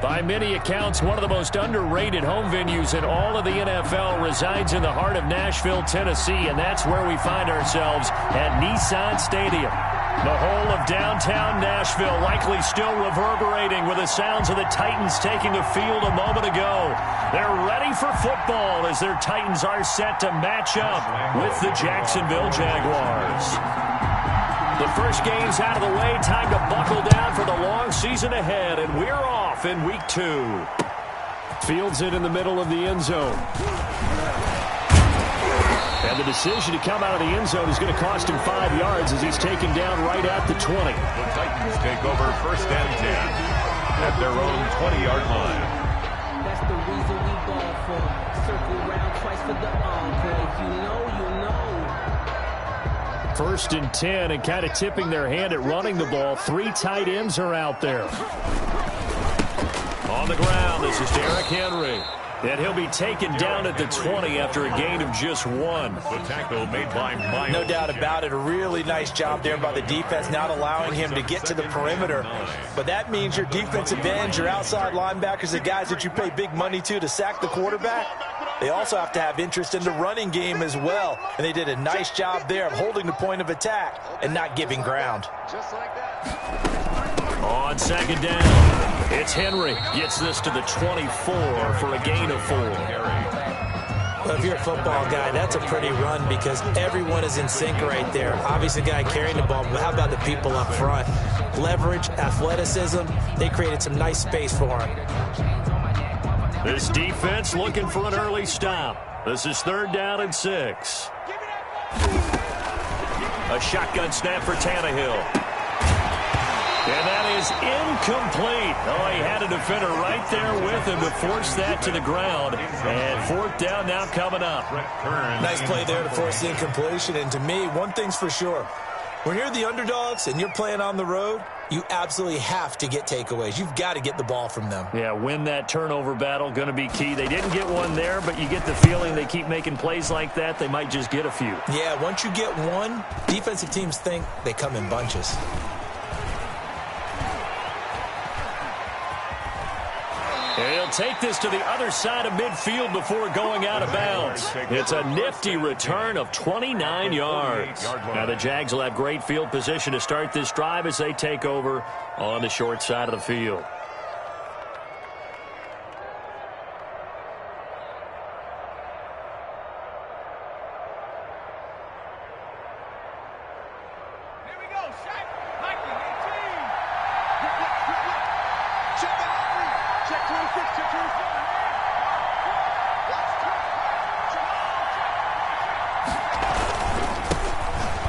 By many accounts, one of the most underrated home venues in all of the NFL resides in the heart of Nashville, Tennessee, and that's where we find ourselves at Nissan Stadium. The whole of downtown Nashville likely still reverberating with the sounds of the Titans taking the field a moment ago. They're ready for football as their Titans are set to match up with the Jacksonville Jaguars. The first game's out of the way. Time to buckle down for the long season ahead, and we're off in week 2. Fields it in the middle of the end zone. And the decision to come out of the end zone is going to cost him 5 yards as he's taken down right at the 20. The Titans take over 1st and 10 at their own 20-yard line. That's the reason we ball for. Circle round twice for the encore. If you know, you know. 1st and 10, and kind of tipping their hand at running the ball. 3 tight ends are out there. On the ground, this is Derrick Henry. And he'll be taken down at the 20 after a gain of just 1. The tackle made by Miles. No doubt about it. A really nice job there by the defense, not allowing him to get to the perimeter. But that means your defensive ends, your outside linebackers, the guys that you pay big money to sack the quarterback, they also have to have interest in the running game as well. And they did a nice job there of holding the point of attack and not giving ground. Just like that. On 2nd down, it's Henry. Gets this to the 24 for a gain of 4. Well, if you're a football guy, that's a pretty run because everyone is in sync right there. Obviously, the guy carrying the ball, but how about the people up front? Leverage, athleticism, they created some nice space for him. This defense looking for an early stop. This is 3rd down and 6. A shotgun snap for Tannehill. And that is incomplete. Oh, he had a defender right there with him to force that to the ground. And 4th down now coming up. Nice play there to force the incompletion. And to me, one thing's for sure. When you're the underdogs and you're playing on the road, you absolutely have to get takeaways. You've got to get the ball from them. Yeah, win that turnover battle, going to be key. They didn't get one there, but you get the feeling they keep making plays like that, they might just get a few. Yeah, once you get one, defensive teams think they come in bunches. He'll take this to the other side of midfield before going out of bounds. It's a nifty return of 29 yards. Now the Jags will have great field position to start this drive as they take over on the short side of the field.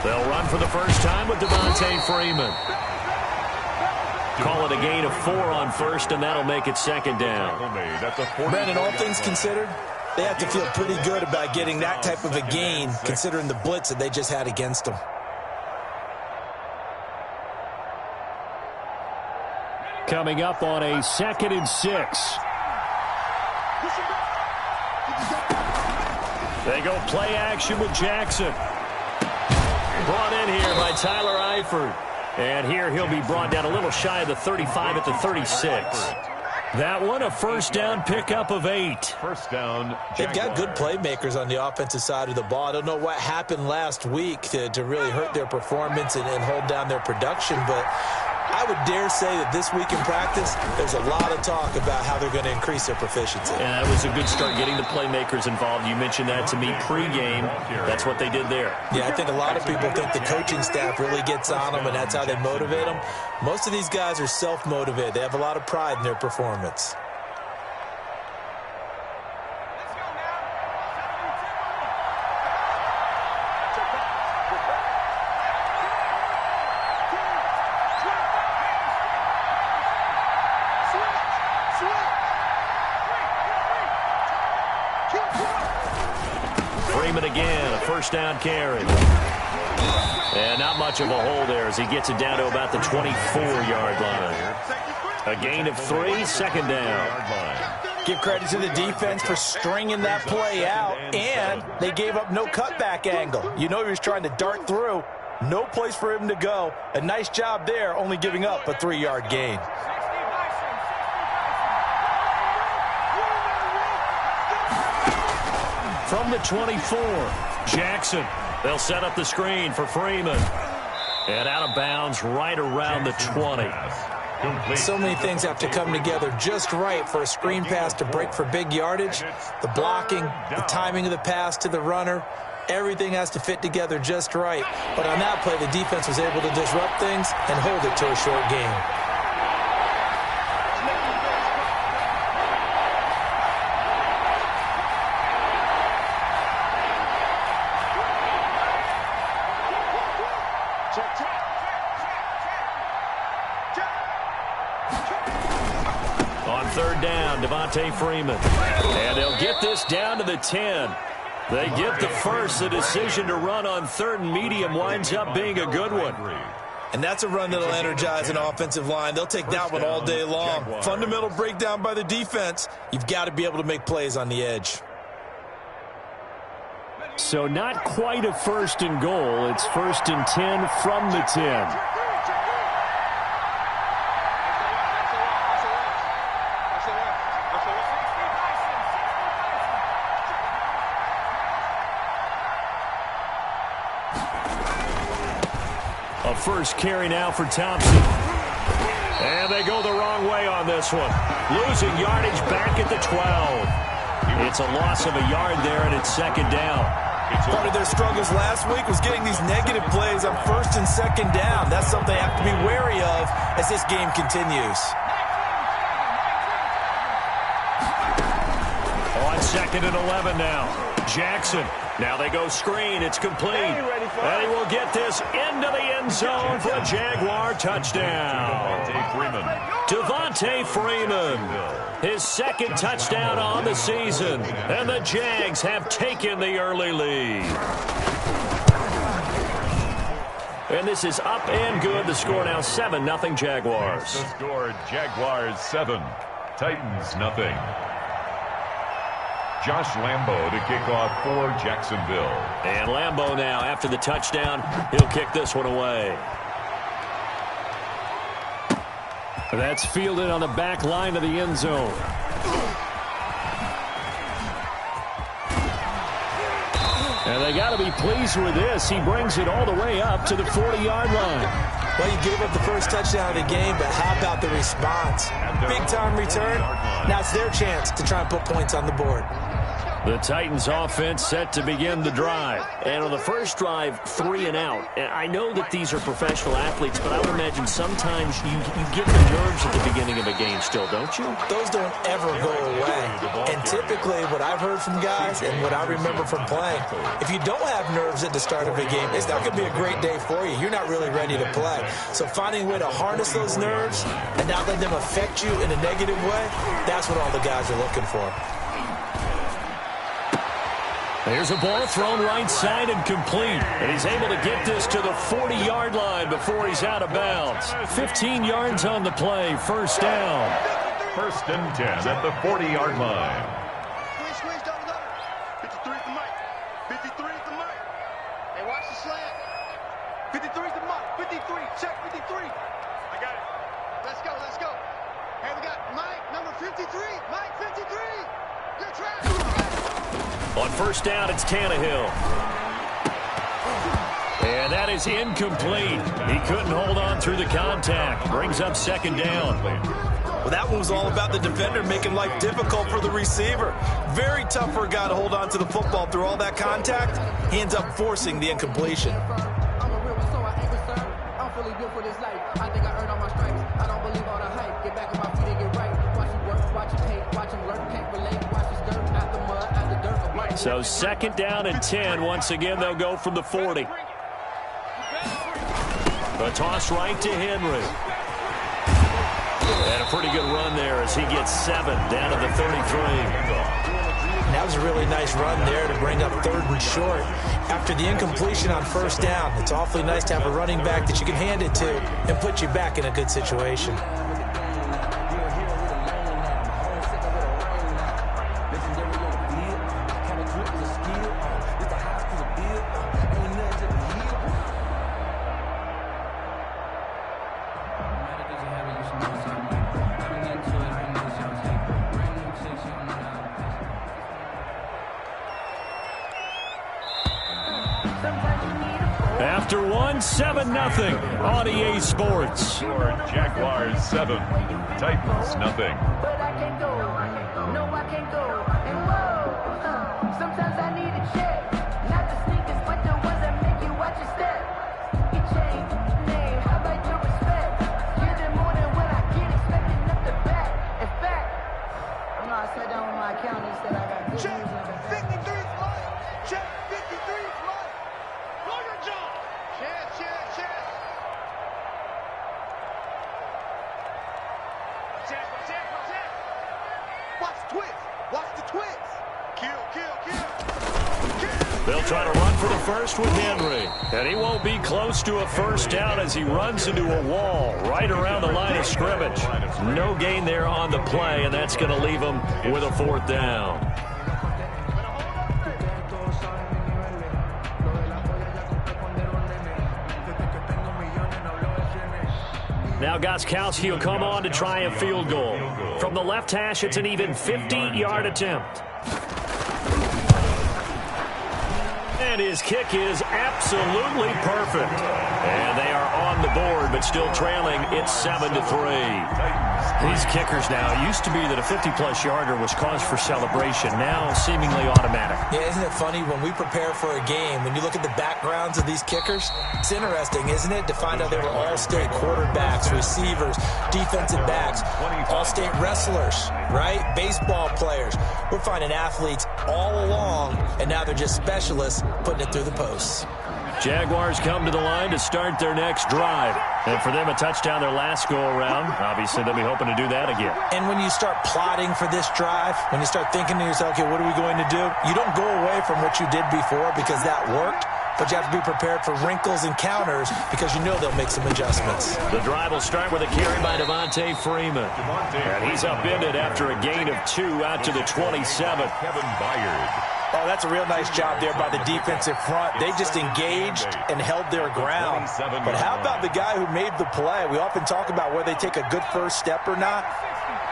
They'll run for the first time with Devontae Freeman. Call it a gain of 4 on 1st, and that'll make it 2nd down. Brandon, all things considered, they have to feel pretty good about getting that type of a gain, considering the blitz that they just had against them. Coming up on a 2nd and 6. They go play action with Jackson. Brought in here by Tyler Eifert. And here he'll be brought down a little shy of the 35 at the 36. That one, a 1st down pickup of 8. 1st down. They've got good playmakers on the offensive side of the ball. I don't know what happened last week to really hurt their performance and hold down their production, but I would dare say that this week in practice, there's a lot of talk about how they're going to increase their proficiency. And that was a good start getting the playmakers involved. You mentioned that to me pregame. That's what they did there. Yeah, I think a lot of people think the coaching staff really gets on them, and that's how they motivate them. Most of these guys are self-motivated. They have a lot of pride in their performance. Freeman again, a 1st down carry. And not much of a hole there as he gets it down to about the 24-yard line. A gain of 3, 2nd down. Give credit to the defense for stringing that play out, and they gave up no cutback angle. You know he was trying to dart through. No place for him to go. A nice job there, only giving up a 3-yard gain. from the 24. Jackson. They'll set up the screen for Freeman. And out of bounds right around the 20. So many things have to come together just right for a screen pass to break for big yardage. The blocking, the timing of the pass to the runner, everything has to fit together just right. But on that play, the defense was able to disrupt things and hold it to a short game. On third down, Devontae Freeman. And they'll get this down to the 10. They get the first. The decision to run on third and medium winds up being a good one. And that's a run that'll energize an offensive line. They'll take that one all day long. Fundamental breakdown by the defense. You've got to be able to make plays on the edge. So not quite a first and goal. It's first and 10 from the 10. A first carry now for Thompson. And they go the wrong way on this one. Losing yardage back at the 12. It's a loss of a yard there, and it's second down. Part of their struggles last week was getting these negative plays on first and second down. That's something they have to be wary of as this game continues. On second and 11 now. Jackson. Now they go screen. It's complete. And he will get this into the end zone for a Jaguar touchdown. Devontae Freeman. His second touchdown on the season. And the Jags have taken the early lead. And this is up and good. The score now 7-0 Jaguars. The score, Jaguars 7, Titans nothing. Josh Lambo to kick off for Jacksonville. And Lambo now, after the touchdown, he'll kick this one away. That's fielded on the back line of the end zone. And they got to be pleased with this. He brings it all the way up to the 40-yard line. Well, you gave up the first touchdown of the game, but how about the response? Big-time return. Now it's their chance to try and put points on the board. The Titans offense set to begin the drive. And on the first drive, 3 and out. And I know that these are professional athletes, but I would imagine sometimes you get the nerves at the beginning of a game still, don't you? Those don't ever go away. And typically what I've heard from guys and what I remember from playing, if you don't have nerves at the start of a game, it's not going to be a great day for you. You're not really ready to play. So finding a way to harness those nerves and not let them affect you in a negative way, that's what all the guys are looking for. There's a ball thrown right side and complete. And he's able to get this to the 40-yard line before he's out of bounds. 15 yards on the play, first down. First and 10 at the 40-yard line. Squeeze, double. 53 is the mic. 53 is the mic. Hey, watch the slant. 53 is the mic. 53, check 53. I got it. Let's go. Hey, we got Mike, number 53. Mike, 53. Good try. On first down, it's Tannehill. And that is incomplete. He couldn't hold on through the contact. Brings up second down. Well, that one was all about the defender making life difficult for the receiver. Very tough for a guy to hold on to the football through all that contact. He ends up forcing the incompletion. I'm a real one, so I ain't concerned. I'm fully built for this life. I think I earned all my stripes. I don't believe all the hype. Get back on my feet and get right. Watch him work, watch him hate, watch him learn, can't relate. Watch his dirt, out the mud, out the dirt. So second down and 10. Once again, they'll go from the 40. The toss right to Henry. And a pretty good run there as he gets 7 down to the 33. That was a really nice run there to bring up third and short. After the incompletion on first down, it's awfully nice to have a running back that you can hand it to and put you back in a good situation. After one, 7-0 on EA Sports. Jaguars 7, Titans nothing. But I can't go. No, I can't go. And whoa, sometimes I need a check. Not the sneakers, but the ones that make you watch your step. Your chain, name, how about your respect? Give them more than what I get, expecting up the back. In fact, I sat down with my accountant and said I got good news. Check 53 is mine. Check 53 is mine. Blow your jaw. Check. Watch the twist. Watch the twist. Kill. They'll try to run for the first with Henry. And he won't be close to a first down as he runs into a wall right around the line of scrimmage. No gain there on the play, and that's going to leave him with a fourth down. Now Gostkowski will come on to try a field goal. From the left hash, it's an even 50-yard attempt. And his kick is absolutely perfect. And they are on the board, but still trailing. It's 7-3. These kickers now, it used to be that a 50-plus yarder was cause for celebration. Now seemingly automatic. Yeah, isn't it funny when we prepare for a game, when you look at the backgrounds of these kickers, it's interesting, isn't it, to find out they were all-state quarterbacks, receivers, defensive backs, all-state wrestlers, right? Baseball players. We're finding athletes all along, and now they're just specialists putting it through the posts. Jaguars come to the line to start their next drive. And for them, a touchdown their last go-around. Obviously, they'll be hoping to do that again. And when you start plotting for this drive, when you start thinking to yourself, okay, what are we going to do? You don't go away from what you did before because that worked, but you have to be prepared for wrinkles and counters because you know they'll make some adjustments. The drive will start with a carry by Devontae Freeman. And he's upended after a gain of 2 out to the 27. Kevin Byard. Oh, that's a real nice job there by the defensive front. They just engaged and held their ground. But how about the guy who made the play? We often talk about whether they take a good first step or not.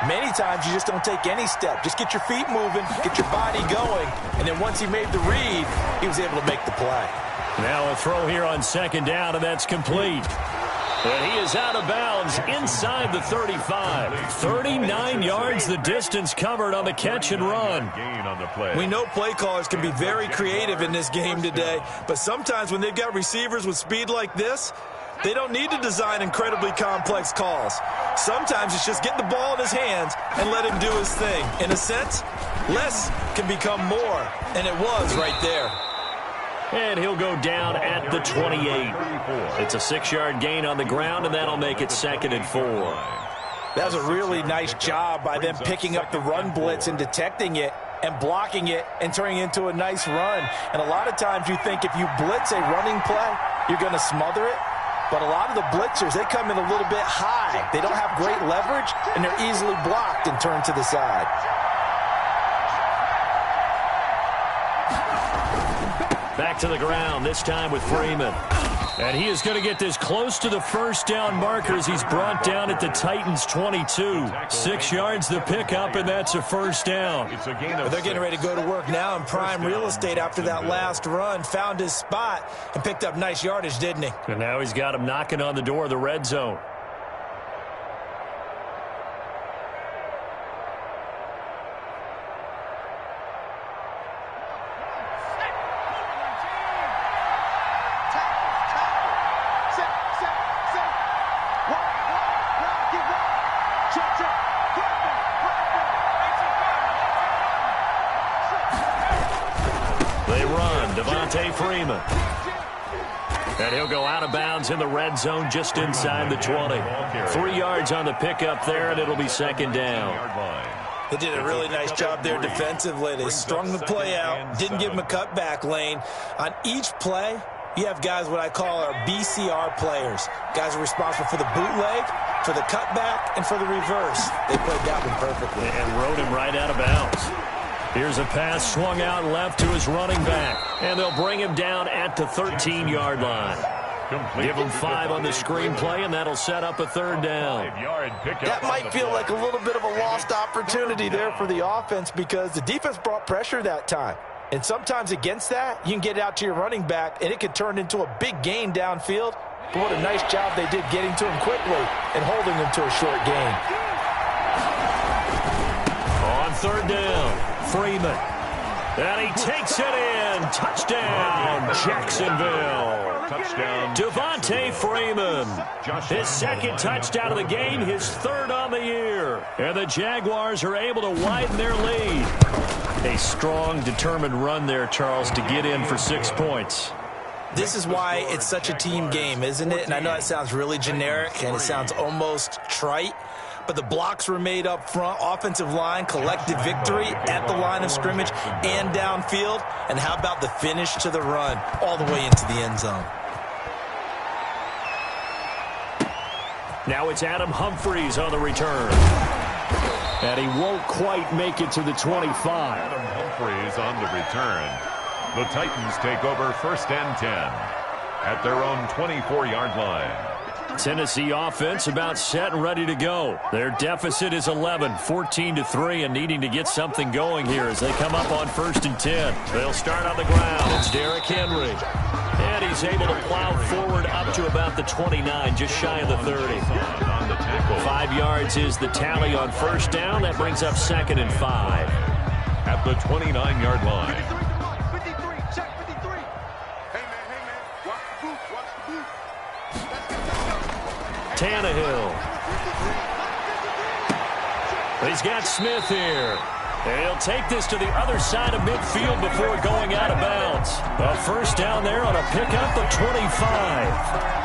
Many times you just don't take any step. Just get your feet moving, get your body going, and then once he made the read, he was able to make the play. Now a throw here on second down, and that's complete. And he is out of bounds inside the 35. 39 yards the distance covered on the catch and run. Gain on the play. We know play callers can be very creative in this game today, but sometimes when they've got receivers with speed like this, they don't need to design incredibly complex calls. Sometimes it's just get the ball in his hands and let him do his thing. In a sense, less can become more, and it was right there. And he'll go down at the 28. It's a 6-yard gain on the ground, and that'll make it 2nd and 4. That was a really nice job by them picking up the run blitz and detecting it and blocking it and turning it into a nice run. And a lot of times you think if you blitz a running play, you're going to smother it. But a lot of the blitzers, they come in a little bit high. They don't have great leverage, and they're easily blocked and turned to the side. Back to the ground, this time with Freeman. And he is going to get this close to the first down marker as he's brought down at the Titans' 22. 6 yards the pickup, and that's a first down. It's a gain of They're getting ready to go to work now in prime real estate after that last run. Found his spot and picked up nice yardage, didn't he? And now he's got him knocking on the door of the red zone. They run, Devontae Freeman. And he'll go out of bounds in the red zone just inside the 20. 3 yards on the pickup there, and it'll be 2nd down. They did a really nice job there defensively. They strung the play out, didn't give him a cutback lane. On each play, you have guys what I call our BCR players. Guys are responsible for the bootleg, for the cutback, and for the reverse. They played that one perfectly. And rode him right out of bounds. Here's a pass swung out left to his running back. And they'll bring him down at the 13-yard line. Give him 5 on the screenplay, and that'll set up a 3rd down. That might feel like a little bit of a lost opportunity there for the offense because the defense brought pressure that time. And sometimes against that, you can get it out to your running back, and it can turn into a big gain downfield. But what a nice job they did getting to him quickly and holding him to a short gain. On third down, Freeman. And he takes it in. Touchdown, Jacksonville. Touchdown, Devontae Freeman. His second touchdown of the game, his third on the year. And the Jaguars are able to widen their lead. A strong, determined run there, Charles, to get in for 6 points. This is why it's such a team game, isn't it? And I know it sounds really generic and it sounds almost trite, but the blocks were made up front, offensive line, collected victory at the line of scrimmage and downfield. And how about the finish to the run all the way into the end zone? Now it's Adam Humphries on the return. And he won't quite make it to the 25. Adam Humphries on the return. The Titans take over 1st and 10 at their own 24-yard line. Tennessee offense about set and ready to go. Their deficit is 11, 14-3, and needing to get something going here as they come up on 1st and 10. They'll start on the ground. It's Derrick Henry. And he's able to plow forward up to about the 29, just shy of the 30. 5 yards is the tally on 1st down. That brings up 2nd and 5. At the 29-yard line. 53, check 53. Hey, man, watch the boot, watch the boot. Tannehill. He's got Smith here. And he'll take this to the other side of midfield before going out of bounds. A 1st down there on a pickup of 25.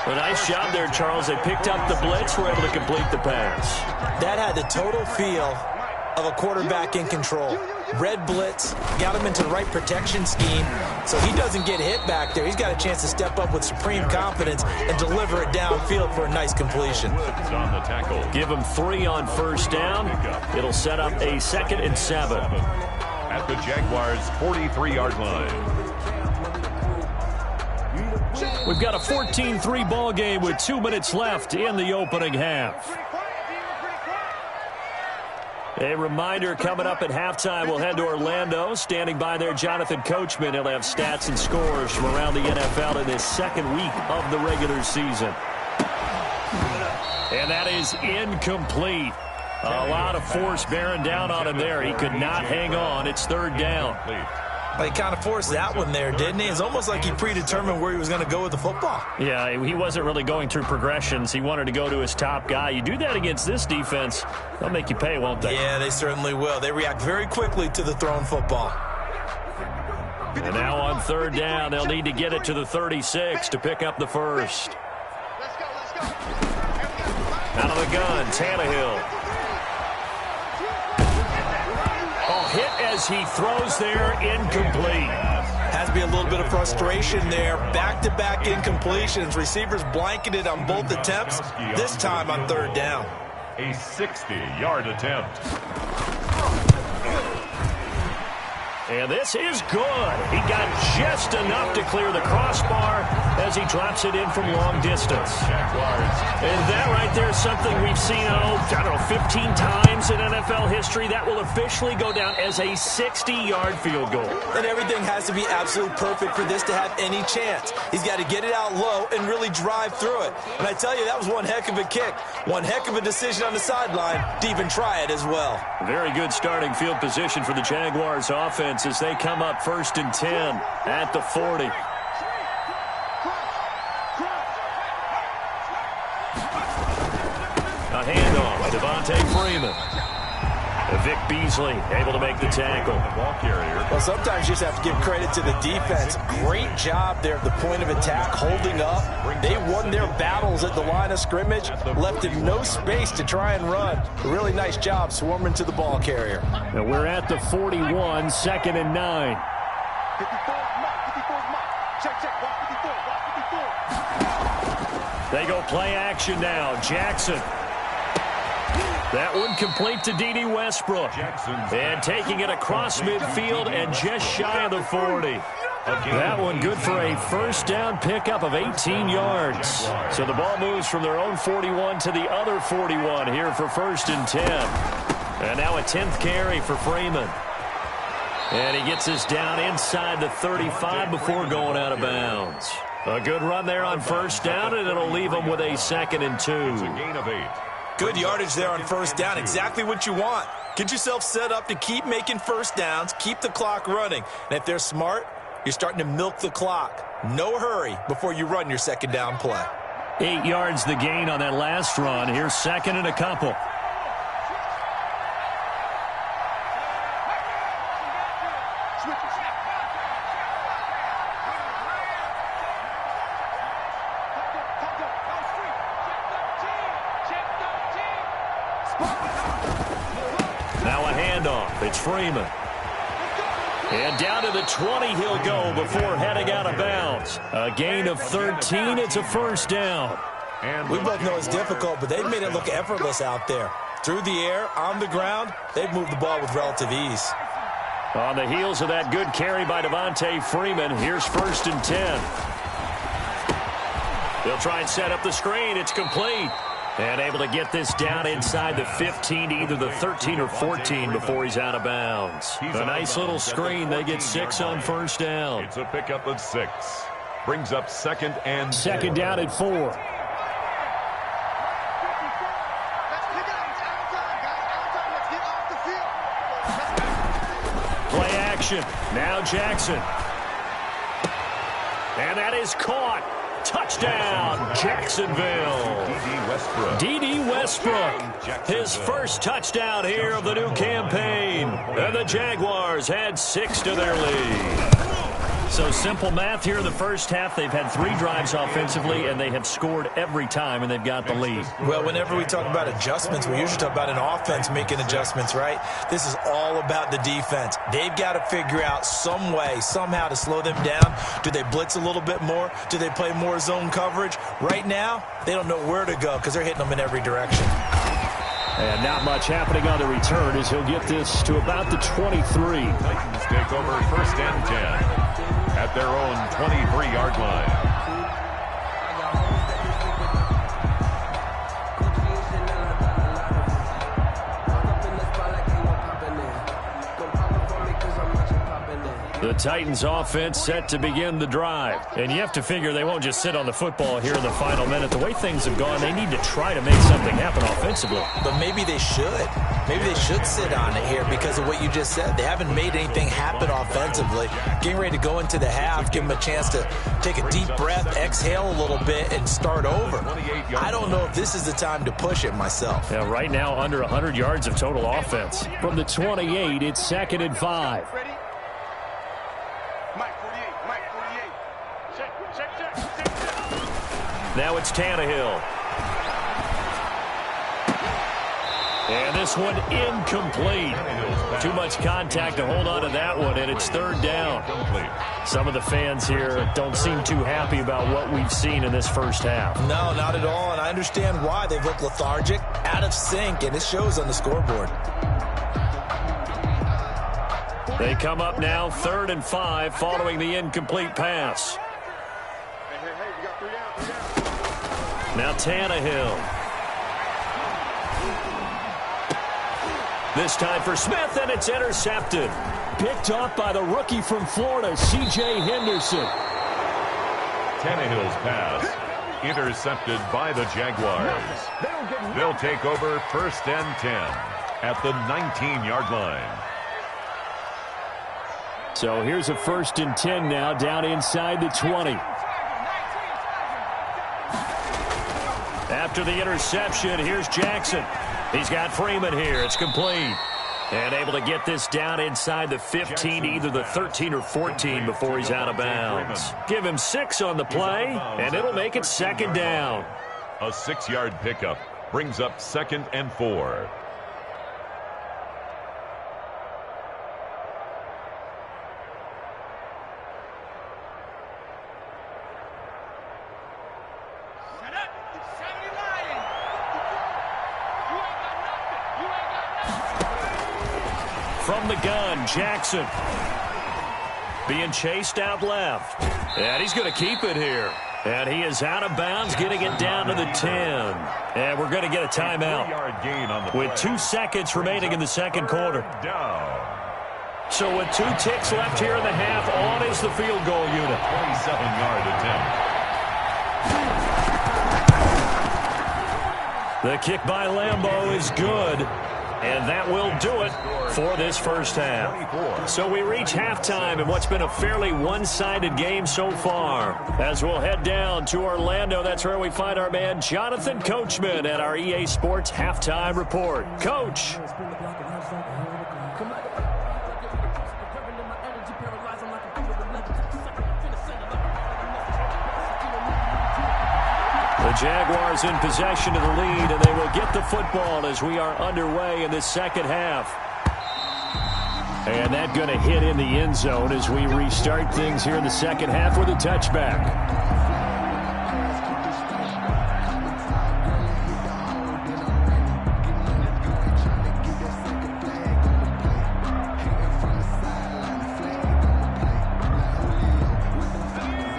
A nice job there, Charles. They picked up the blitz, were able to complete the pass. That had the total feel of a quarterback in control. Red blitz, got him into the right protection scheme, so he doesn't get hit back there. He's got a chance to step up with supreme confidence and deliver it downfield for a nice completion. Woods on the tackle. Give him 3 on 1st down. It'll set up a 2nd and 7. At the Jaguars' 43-yard line. We've got a 14-3 ball game with 2 minutes left in the opening half. A reminder coming up at halftime, we'll head to Orlando. Standing by there, Jonathan Coachman. He'll have stats and scores from around the NFL in this 2nd week of the regular season. And that is incomplete. A lot of force bearing down on him there. He could not hang on. It's 3rd down. He kind of forced that one there, didn't he? It's almost like he predetermined where he was going to go with the football. Yeah, he wasn't really going through progressions. He wanted to go to his top guy. You do that against this defense, they'll make you pay, won't they? Yeah, they certainly will. They react very quickly to the thrown football. And now on 3rd down, they'll need to get it to the 36 to pick up the 1st. Let's go. Out of the gun, Tannehill. Hit as he throws there, incomplete. Has to be a little bit of frustration there. Back-to-back incompletions. Receivers blanketed on both attempts, this time on 3rd down. A 60-yard attempt. And this is good. He got just enough to clear the crossbar as he drops it in from long distance. And that right there is something we've seen, 15 times in NFL history. That will officially go down as a 60-yard field goal. And everything has to be absolutely perfect for this to have any chance. He's got to get it out low and really drive through it. And I tell you, that was one heck of a kick. One heck of a decision on the sideline to even try it as well. Very good starting field position for the Jaguars offense as they come up 1st and 10 at the 40. A handoff, Devontae Freeman. Vic Beasley able to make the tackle. Well, sometimes you just have to give credit to the defense. Great job there at the point of attack, holding up. They won their battles at the line of scrimmage, left him no space to try and run. A really nice job swarming to the ball carrier. And we're at the 41, 2nd and 9. 54 check, watch 54. They go play action now. Jackson. That one complete to D.D. Westbrook. And taking it across midfield and just shy of the 40. That one good for a 1st down pickup of 18 yards. So the ball moves from their own 41 to the other 41 here for 1st and 10. And now a 10th carry for Freeman. And he gets us down inside the 35 before going out of bounds. A good run there on first down, and it'll leave him with a 2nd and 2. It's a gain of 8. Good yardage there on first down. Exactly what you want. Get yourself set up to keep making first downs, keep the clock running. And if they're smart, you're starting to milk the clock. No hurry before you run your 2nd down play. 8 yards the gain on that last run. Here's 2nd and a couple. Now a handoff. It's Freeman. And down to the 20 he'll go before heading out of bounds. A gain of 13. It's a first down. And we both know it's difficult, but they've made it look effortless out there. Through the air, on the ground, they've moved the ball with relative ease. On the heels of that good carry by Devontae Freeman, here's 1st and 10. They'll try and set up the screen. It's complete. And able to get this down inside the 15 to either the 13 or 14 before he's out of bounds. A nice little screen. They get 6 on first down. It's a pickup of 6. Brings up 2nd and 2nd down at 4. Play action. Now Jackson. And that is caught. Touchdown, Jacksonville. D.D. Westbrook, his first touchdown here of the new campaign. And the Jaguars had 6 to their lead. So simple math here in the first half. They've had 3 drives offensively, and they have scored every time, and they've got the lead. Well, whenever we talk about adjustments, we usually talk about an offense making adjustments, right? This is all about the defense. They've got to figure out some way, somehow to slow them down. Do they blitz a little bit more? Do they play more zone coverage? Right now, they don't know where to go because they're hitting them in every direction. And not much happening on the return as he'll get this to about the 23. Titans take over 1st and 10 at their own 23-yard line. The Titans offense set to begin the drive. And you have to figure they won't just sit on the football here in the final minute. The way things have gone, they need to try to make something happen offensively. But maybe they should. Maybe they should sit on it here because of what you just said. They haven't made anything happen offensively. Getting ready to go into the half, give them a chance to take a deep breath, exhale a little bit, and start over. I don't know if this is the time to push it myself. Yeah, right now, under 100 yards of total offense. From the 28, it's 2nd and 5. Now it's Tannehill. And this one incomplete. Too much contact to hold on to that one, and it's 3rd down. Some of the fans here don't seem too happy about what we've seen in this first half. No, not at all, and I understand why. They've looked lethargic, out of sync, and it shows on the scoreboard. They come up now 3rd and 5 following the incomplete pass. Now Tannehill. This time for Smith, and it's intercepted. Picked off by the rookie from Florida, C.J. Henderson. Tannehill's pass intercepted by the Jaguars. They'll take over 1st and 10 at the 19-yard line. So here's a 1st and 10 now down inside the 20. After the interception, here's Jackson. He's got Freeman here. It's complete. And able to get this down inside the 15, either the 13 or 14 before he's out of bounds. Give him 6 on the play, and it'll make it 2nd down. A 6-yard pickup brings up 2nd and 4. From the gun, Jackson. Being chased out left. And he's going to keep it here. And he is out of bounds, getting it down to the 10. And we're going to get a timeout. With 2 seconds remaining in the second quarter. So with 2 ticks left here in the half, on is the field goal unit. 27-yard attempt. The kick by Lambeau is good, and that will do it for this first half. So we reach halftime in what's been a fairly one-sided game so far. As we'll head down to Orlando, that's where we find our man Jonathan Coachman at our EA Sports Halftime Report. Coach. The Jaguars in possession of the lead, and they will get the football as we are underway in this second half. And that going to hit in the end zone as we restart things here in the second half with a touchback.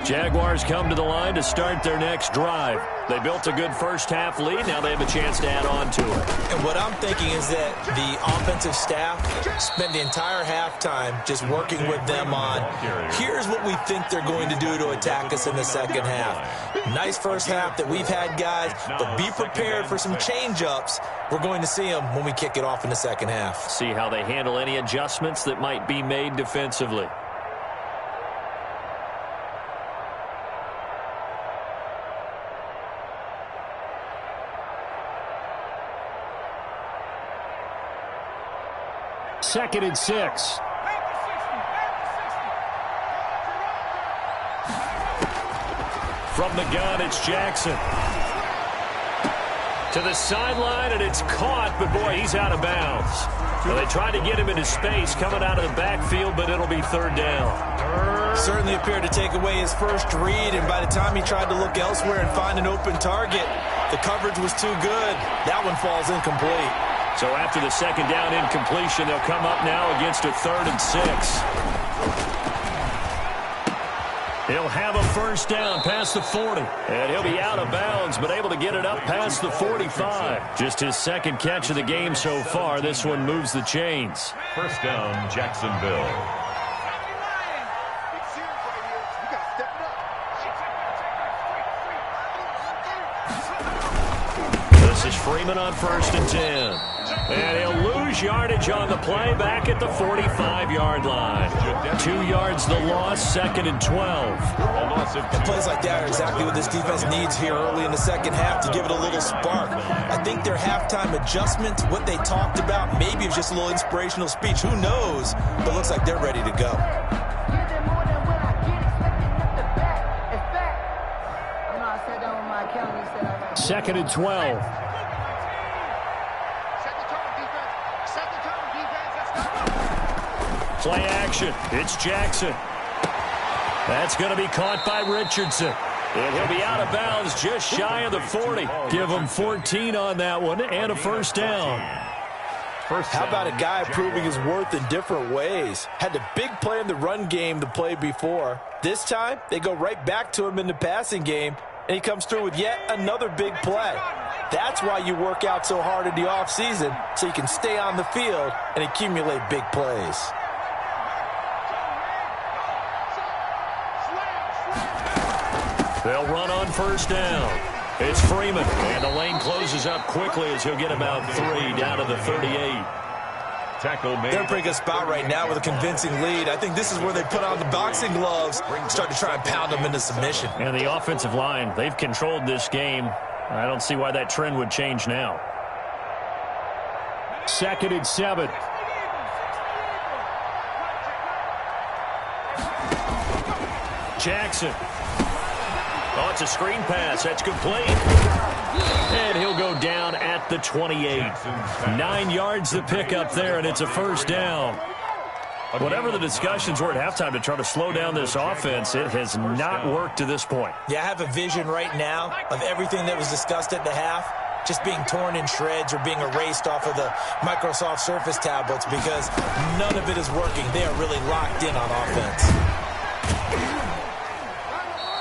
Jaguars come to the line to start their next drive. They built a good first half lead. Now they have a chance to add on to it. And what I'm thinking is that the offensive staff spent the entire halftime just working with them on, here's what we think they're going to do to attack us in the second half. Nice first half that we've had, guys, but be prepared for some change-ups. We're going to see them when we kick it off in the second half. See how they handle any adjustments that might be made defensively. Second and 6. From the gun, it's Jackson. To the sideline, and it's caught, but boy, he's out of bounds. Well, they tried to get him into space coming out of the backfield, but it'll be third down. Certainly appeared to take away his first read, and by the time he tried to look elsewhere and find an open target, the coverage was too good. That one falls incomplete. So after the second down incompletion, they'll come up now against a 3rd and 6. He'll have a first down past the 40. And he'll be out of bounds, but able to get it up past the 45. Just his second catch of the game so far. This one moves the chains. First down, Jacksonville. This is Freeman on 1st and 10. And he'll lose yardage on the play back at the 45-yard line. 2 yards the loss, 2nd and 12. And plays like that are exactly what this defense needs here early in the second half to give it a little spark. I think their halftime adjustment, what they talked about, maybe it's just a little inspirational speech. Who knows? But it looks like they're ready to go. 2nd and 12. Play action. It's Jackson. That's going to be caught by Richardson. And he'll be out of bounds just shy of the 40. Give him 14 on that one and a first down. How about a guy proving his worth in different ways? Had the big play in the run game the play before. This time, they go right back to him in the passing game, and he comes through with yet another big play. That's why you work out so hard in the offseason, so you can stay on the field and accumulate big plays. They'll run on first down. It's Freeman, and the lane closes up quickly as he'll get about 3 down to the 38. Tackle made. They're in a pretty good spot right now with a convincing lead. I think this is where they put on the boxing gloves, start to try and pound them into submission. And the offensive line, they've controlled this game. I don't see why that trend would change now. 2nd and 7. Jackson. Oh, it's a screen pass. That's complete. And he'll go down at the 28. 9 yards to pick up there, and it's a first down. Whatever the discussions were at halftime to try to slow down this offense, it has not worked to this point. Yeah, I have a vision right now of everything that was discussed at the half just being torn in shreds or being erased off of the Microsoft Surface tablets because none of it is working. They are really locked in on offense.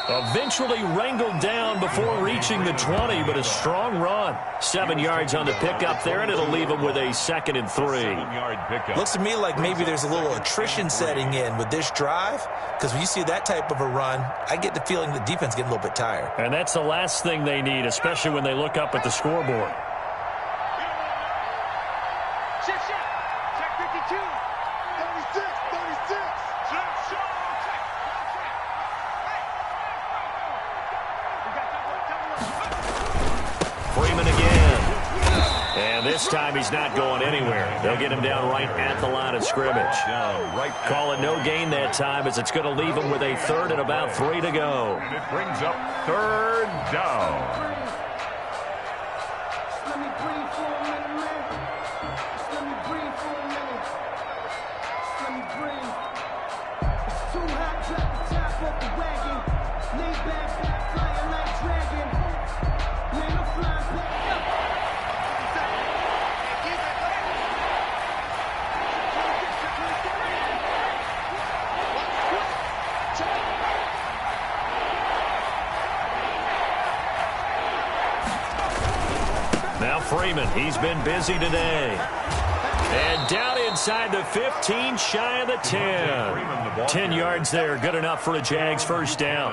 Eventually wrangled down before reaching the 20, but a strong run. 7 yards on the pickup there, and it'll leave him with a 2nd and 3. 7-yard pickup. Looks to me like maybe there's a little attrition setting in with this drive, because when you see that type of a run, I get the feeling the defense getting a little bit tired. And that's the last thing they need, especially when they look up at the scoreboard. Shift. Check 52. 36. Freeman again. And this time he's not going anywhere. They'll get him down right at the line of scrimmage. Call it no gain that time, as it's going to leave him with a 3rd and about 3 to go. And it brings up 3rd down. Let me breathe for a minute, man. Let me breathe for a minute. Let me breathe. It's too hot, drop the top off the wagon. Lay back, flying like dragon. Man, I'm flying back up. Now Freeman, he's been busy today. And down inside the 15, shy of the 10. 10 yards there, good enough for a Jags first down.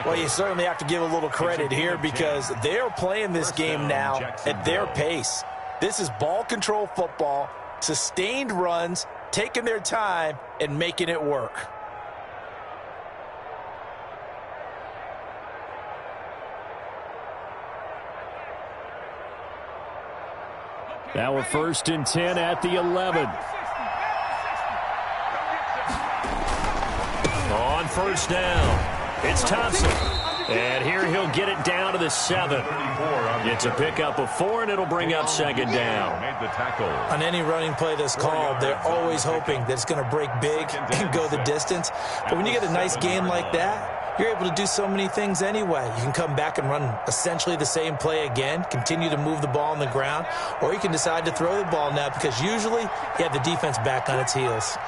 Well, you certainly have to give a little credit here, because they're playing this game now at their pace. This is ball control football, sustained runs, taking their time, and making it work. Now we're 1st and 10 at the 11. On 1st down, it's Thompson. And here he'll get it down to the 7. It's a pickup of 4, and it'll bring up 2nd down. On any running play that's called, they're always hoping that it's going to break big and go the distance. But when you get a nice gain like that, you're able to do so many things anyway. You can come back and run essentially the same play again, continue to move the ball on the ground, or you can decide to throw the ball now, because usually you have the defense back on its heels.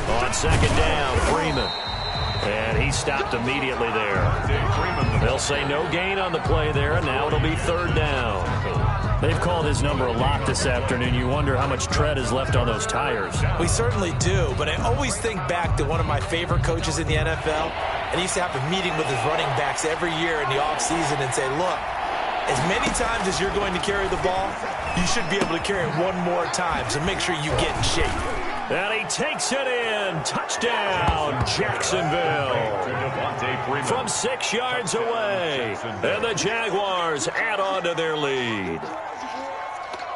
On 2nd down, Freeman. And he stopped immediately there. They'll say no gain on the play there, and now it'll be 3rd down. They've called his number a lot this afternoon. You wonder how much tread is left on those tires. We certainly do, but I always think back to one of my favorite coaches in the NFL, and he used to have a meeting with his running backs every year in the offseason and say, look, as many times as you're going to carry the ball, you should be able to carry it one more time, so make sure you get in shape. And he takes it in. Touchdown, Jacksonville. From 6 yards away. And the Jaguars add on to their lead.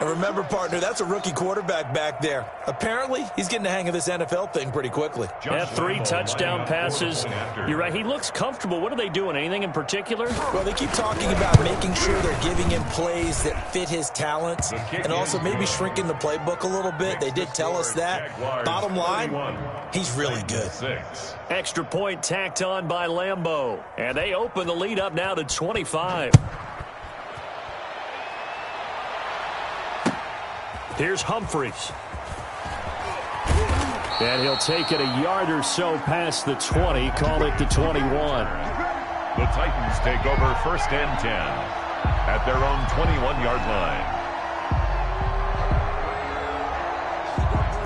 And remember, partner, that's a rookie quarterback back there. Apparently, he's getting the hang of this NFL thing pretty quickly. Had 3 touchdown passes. You're right, he looks comfortable. What are they doing? Anything in particular? Well, they keep talking about making sure they're giving him plays that fit his talents, and also maybe shrinking the playbook a little bit. They did tell us that. Bottom line, he's really good. Extra point tacked on by Lambeau. And they open the lead up now to 25. Here's Humphries. And he'll take it a yard or so past the 20, call it the 21. The Titans take over 1st and 10 at their own 21-yard line.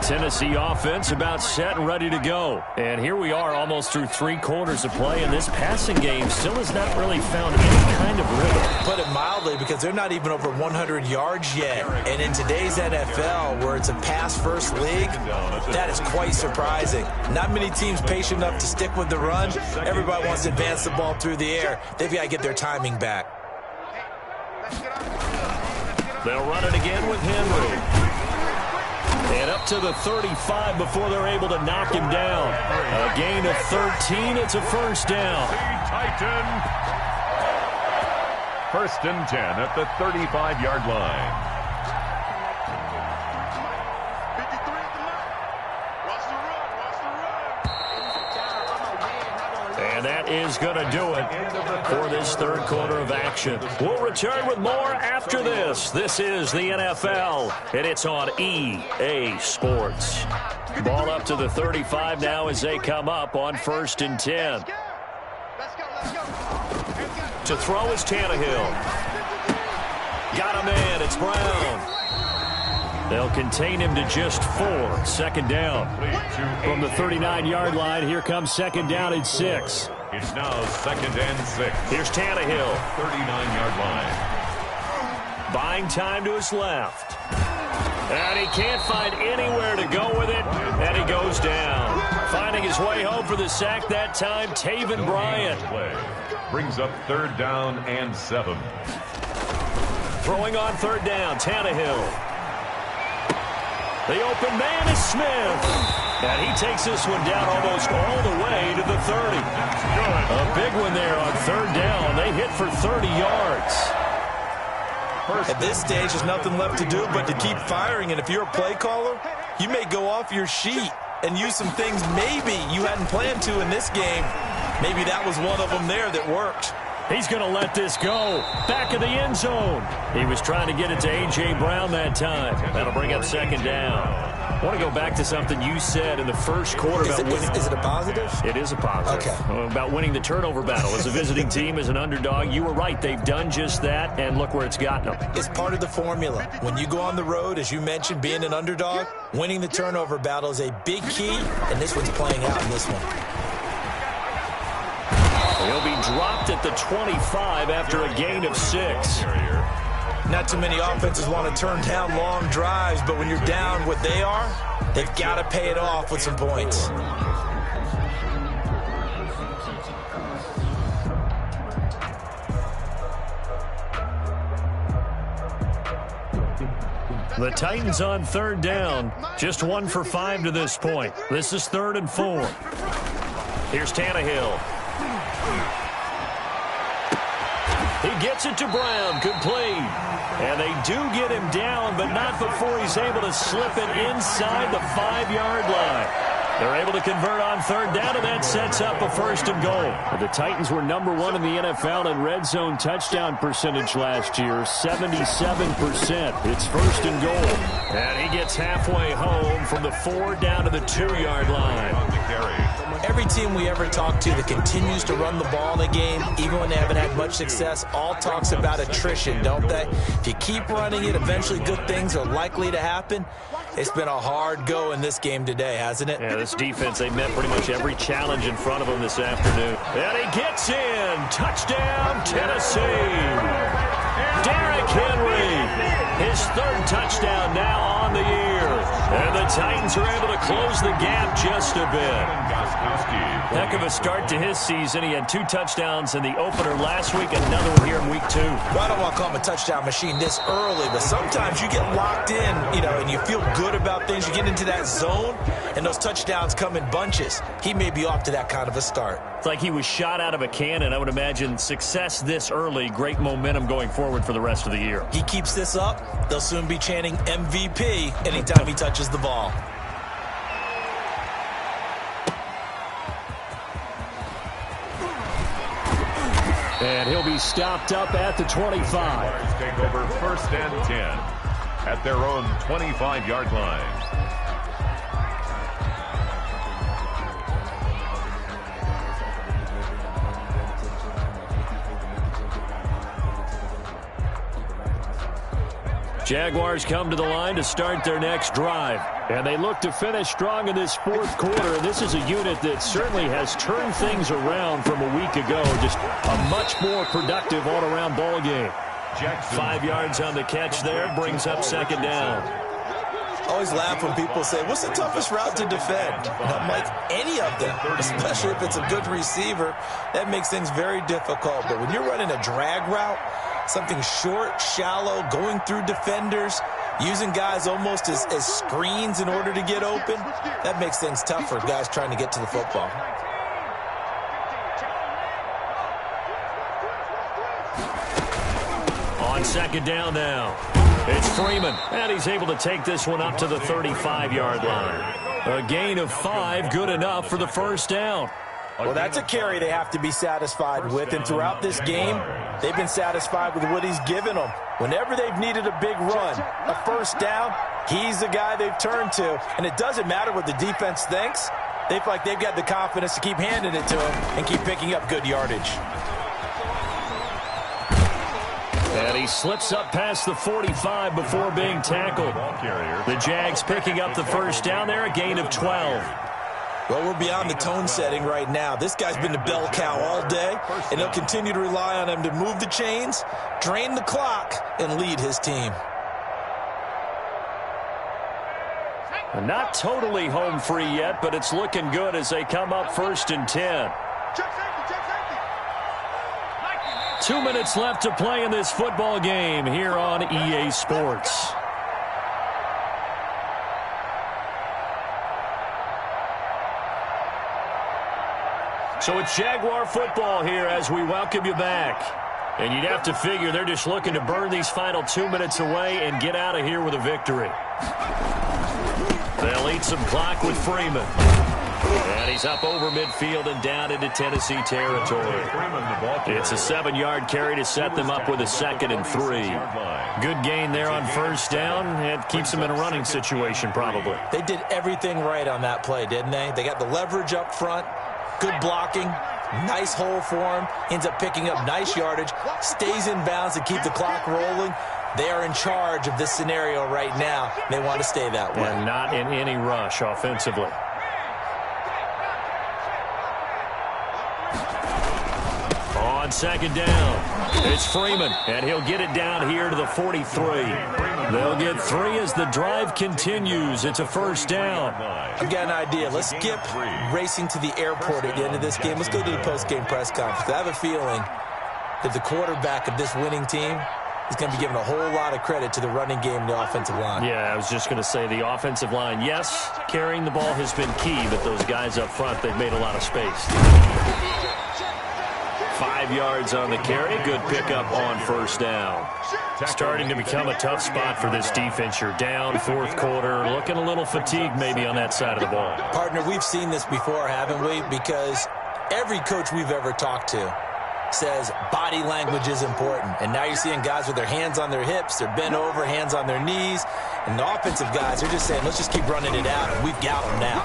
Tennessee offense about set and ready to go. And here we are almost through 3 quarters of play, and this passing game still has not really found any kind of rhythm. Put it mildly, because they're not even over 100 yards yet. And in today's NFL, where it's a pass-first league, that is quite surprising. Not many teams patient enough to stick with the run. Everybody wants to advance the ball through the air. They've got to get their timing back. They'll run it again with Henry. And up to the 35 before they're able to knock him down. A gain of 13. It's a 1st down. Titan. 1st and 10 at the 35-yard line. 53 at the mark. Watch the run. Watch the run. And that is going to do it for this third quarter of action. We'll return with more after this. This is the NFL, and it's on EA Sports. Ball up to the 35 now as they come up on 1st and 10. To throw is Tannehill. Got him in. It's Brown. They'll contain him to just 4. 2nd down. From the 39-yard line, here comes 2nd down and 6. It's now 2nd and 6. Here's Tannehill. 39-yard line. Buying time to his left. And he can't find anywhere to go with it, and he goes down. Finding his way home for the sack that time, Taven Bryan. Brings up 3rd down and 7. Throwing on 3rd down, Tannehill. The open man is Smith. And he takes this one down almost all the way to the 30. A big one there on 3rd down. They hit for 30 yards. At this stage, there's nothing left to do but to keep firing. And if you're a play caller, you may go off your sheet and use some things maybe you hadn't planned to in this game. Maybe that was one of them there that worked. He's going to let this go. Back of the end zone. He was trying to get it to A.J. Brown that time. That'll bring up 2nd down. I want to go back to something you said in the first quarter about winning. Is it a positive? It is a positive. Okay. About winning the turnover battle. As a visiting team, as an underdog, you were right. They've done just that, and look where it's gotten them. It's part of the formula. When you go on the road, as you mentioned, being an underdog, winning the turnover battle is a big key, and this one's playing out in this one. He'll be dropped at the 25 after a gain of 6. Not too many offenses want to turn down long drives, but when you're down what they are, they've got to pay it off with some points. The Titans on 3rd down. Just 1 for 5 to this point. This is 3rd and 4. Here's Tannehill. He gets it to Brown, complete. And they do get him down, but not before he's able to slip it inside the 5-yard line. They're able to convert on 3rd down, and that sets up a 1st and goal. The Titans were number 1 in the NFL in red zone touchdown percentage last year, 77%. It's 1st and goal. And he gets halfway home from the 4 down to the 2-yard line. Every team we ever talk to that continues to run the ball in a game, even when they haven't had much success, all talks about attrition, don't they? If you keep running it, eventually good things are likely to happen. It's been a hard go in this game today, hasn't it? Yeah, this defense, they met pretty much every challenge in front of them this afternoon. And he gets in. Touchdown, Tennessee. Derrick Henry, his 3rd touchdown now on the year. And the Titans are able to close the gap just a bit. Heck of a start to his season. He had 2 touchdowns in the opener last week, another one here in week 2. Well, I don't want to call him a touchdown machine this early, but sometimes you get locked in, and you feel good about things. You get into that zone, and those touchdowns come in bunches. He may be off to that kind of a start. It's like he was shot out of a cannon. I would imagine success this early, great momentum going forward for the rest of the year. He keeps this up, they'll soon be chanting MVP anytime he touches the ball. And he'll be stopped up at the 25. Take over 1st and 10 at their own 25-yard line. Jaguars come to the line to start their next drive. And they look to finish strong in this 4th quarter. And this is a unit that certainly has turned things around from a week ago. Just a much more productive all-around ball game. 5 yards on the catch there, brings up 2nd down. I always laugh when people say, what's the toughest route to defend? And I'm like, any of them, especially if it's a good receiver. That makes things very difficult. But when you're running a drag route, something short, shallow, going through defenders, using guys almost as screens in order to get open, that makes things tough for guys trying to get to the football. On 2nd down now, it's Freeman, and he's able to take this one up to the 35-yard line. A gain of 5, good enough for the 1st down. Well, that's a carry they have to be satisfied with, and throughout this game, they've been satisfied with what he's given them. Whenever they've needed a big run, a first down, he's the guy they've turned to, and it doesn't matter what the defense thinks. They feel like they've got the confidence to keep handing it to him and keep picking up good yardage. And he slips up past the 45 before being tackled. The Jags picking up the first down there, a gain of 12. Well, we're beyond the tone setting right now. This guy's been the bell cow all day, and they'll continue to rely on him to move the chains, drain the clock, and lead his team. Not totally home free yet, but it's looking good as they come up 1st and 10. 2 minutes left to play in this football game here on EA Sports. So it's Jaguar football here as we welcome you back. And you'd have to figure they're just looking to burn these final 2 minutes away and get out of here with a victory. They'll eat some clock with Freeman. And he's up over midfield and down into Tennessee territory. It's a 7-yard carry to set them up with a 2nd and 3. Good gain there on first down. It keeps them in a running situation probably. They did everything right on that play, didn't they? They got the leverage up front, good blocking, nice hole for him, ends up picking up nice yardage, stays in bounds to keep the clock rolling. They are in charge of this scenario right now. They want to stay that way. And not in any rush offensively. On 2nd down, it's Freeman, and he'll get it down here to the 43. They'll get 3 as the drive continues. It's a 1st down. I've got an idea. Let's skip racing to the airport at the end of this game. Let's go to the post-game press conference. I have a feeling that the quarterback of this winning team is going to be given a whole lot of credit to the running game and the offensive line. Yeah, I was just going to say the offensive line, yes, carrying the ball has been key, but those guys up front, they've made a lot of space. 5 yards on the carry. Good pickup on first down. Starting to become a tough spot for this defense. You're down 4th quarter. Looking a little fatigued maybe on that side of the ball. Partner, we've seen this before, haven't we? Because every coach we've ever talked to says body language is important. And now you're seeing guys with their hands on their hips. They're bent over, hands on their knees. And the offensive guys are just saying, let's just keep running it out. And we've got them now.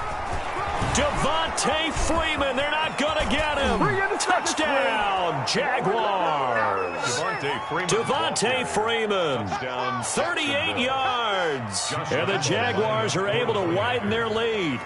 Devontae Freeman, they're not going to get him. Touchdown, Jaguars. Devontae Freeman, 38 yards. And the Jaguars are able to widen their lead.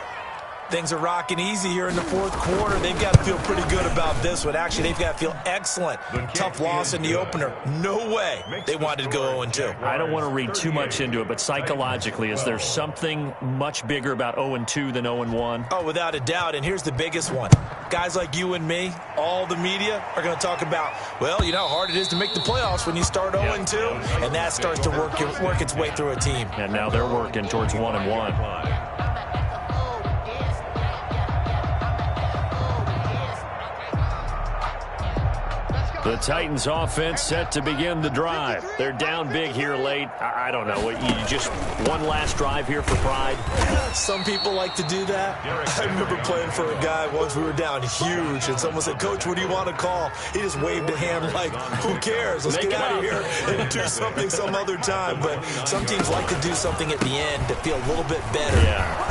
Things are rocking easy here in the 4th quarter. They've got to feel pretty good about this one. Actually, they've got to feel excellent. Tough loss in the opener. No way they wanted to go 0-2. I don't want to read too much into it, but psychologically, is there something much bigger about 0-2 than 0-1? Oh, without a doubt, and here's the biggest one. Guys like you and me, all the media, are going to talk about, well, you know how hard it is to make the playoffs when you start 0-2, and that starts to work its way through a team. And now they're working towards 1-1. The Titans offense set to begin the drive. They're down big here late. I don't know. You just one last drive here for pride? Some people like to do that. I remember playing for a guy once. We were down huge, and someone said, Coach, what do you want to call? He just waved a hand like, who cares? Let's get out of here and do something some other time. But some teams like to do something at the end to feel a little bit better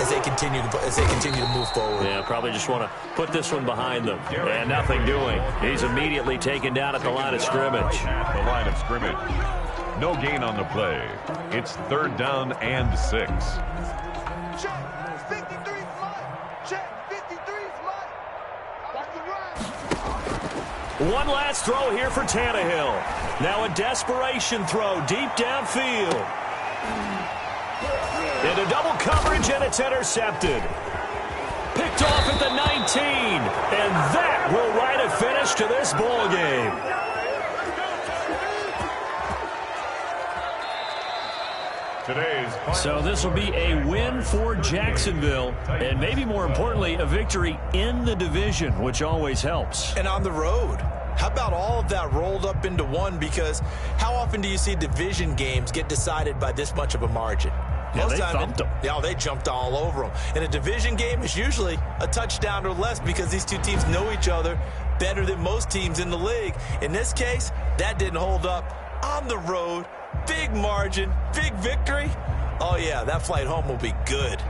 as they continue to move forward. Yeah, probably just want to put this one behind them. And nothing doing. He's immediately taken down at the line of scrimmage. The line of scrimmage. No gain on the play. It's 3rd down and 6. Check. 53 fly. Check. 53 fly. That's the run. One last throw here for Tannehill. Now a desperation throw deep downfield. Into double coverage, and it's intercepted. Picked off at the 19, and that will write a finish to this ball game. So this will be a win for Jacksonville, and maybe more importantly, a victory in the division, which always helps. And on the road. How about all of that rolled up into one? Because how often do you see division games get decided by this much of a margin? Most they thumped them. Yeah, they jumped all over them. In a division game, it's usually a touchdown or less because these two teams know each other better than most teams in the league. In this case, that didn't hold up. On the road, big margin, big victory. Oh, yeah, that flight home will be good.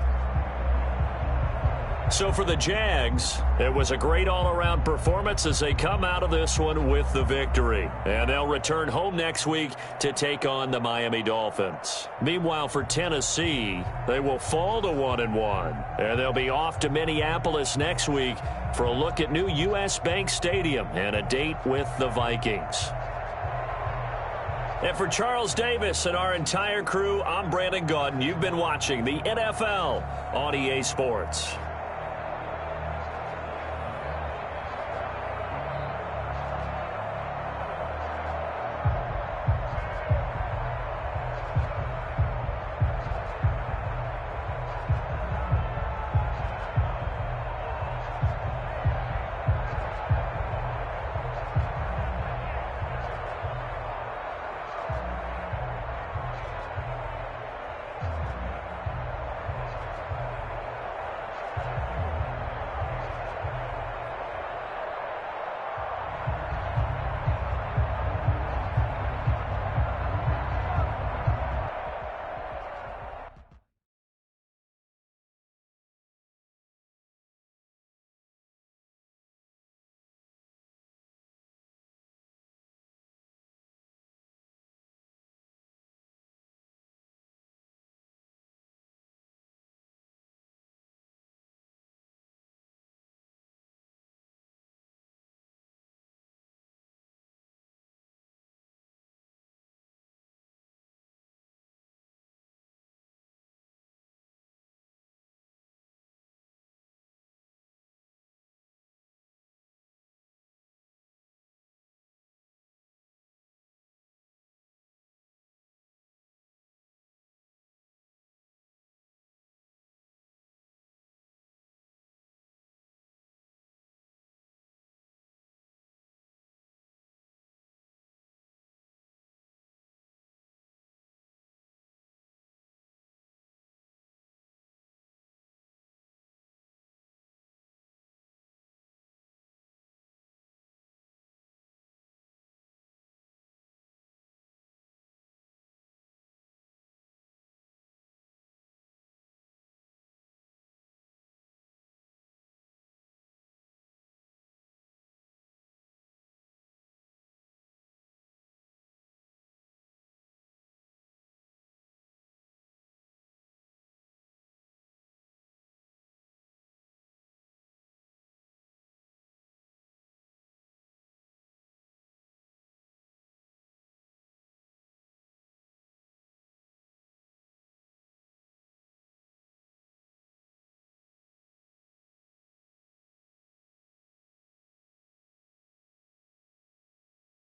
So for the Jags, it was a great all-around performance as they come out of this one with the victory. And they'll return home next week to take on the Miami Dolphins. Meanwhile, for Tennessee, they will fall to 1-1. And they'll be off to Minneapolis next week for a look at new U.S. Bank Stadium and a date with the Vikings. And for Charles Davis and our entire crew, I'm Brandon Gaudin. You've been watching the NFL on EA Sports.